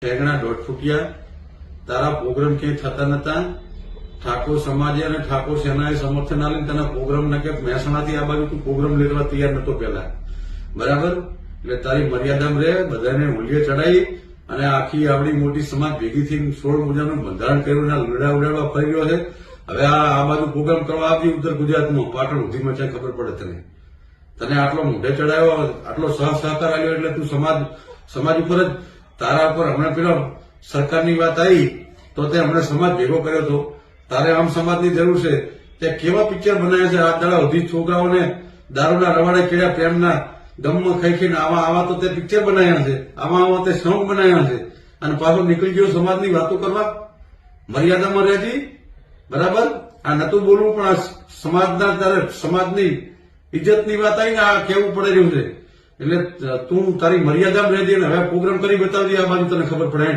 ઠેગણા 1.5 ફૂટિયા તારા પ્રોગ્રામ ક્યાંય થતા નતા. ઠાકોર સમાજે અને ઠાકોર સેનાએ સમર્થન આલીને તને પ્રોગ્રામ ના કે મહેસાણાથી આ બાજુ તું પ્રોગ્રામ લેવા તૈયાર નતો પેલા, બરાબર? એટલે તારી મર્યાદામાં રહે. બધાને મૂલ્ય ચડાવી અને આખી આવડી મોટી સમાજ ભેગી થઈને 16 મુજબનું બંધારણ કર્યું, લડા ઉડાડવા ફરી રહ્યો છે. હવે આ બાજુ પ્રોગ્રામ કરવા આવતી ઉત્તર ગુજરાતમાં પાટણ સુધીમાં ચાય ખબર પડે તને આટલો મોઢે ચડાવ્યો, આટલો સહકાર આવ્યો એટલે તું સમાજ ઉપર જ તારા ઉપર હમણાં પેલા સરકારની વાત આવી તો તે હમણાં સમાજ ભેગો કર્યો હતો. તારે આમ સમાજની જરૂર છે. તે કેવા પિક્ચર બનાવ્યા છે આ દાડા સુધી, છોકરાઓને દારૂના રવાડે કેળ્યા, પ્રેમના ગમમાં ખાઈ ખાઈને આવા તો તે પિક્ચર બનાવ્યા છે, આવા તે સોંગ બનાવ્યા છે અને પાછો નીકળી ગયો સમાજની વાતો કરવા. મર્યાદામાં રહેતી, બરાબર? આ નતું બોલવું પણ આ સમાજના તારે સમાજની ઇજ્જતની વાત આવીને આ કેવું પડે રહ્યું છે. એટલે તું તારી મર્યાદામાં રહેજે ને હવે પ્રોગ્રામ કરી બતાવજે, આ બાજુ તને ખબર પડે.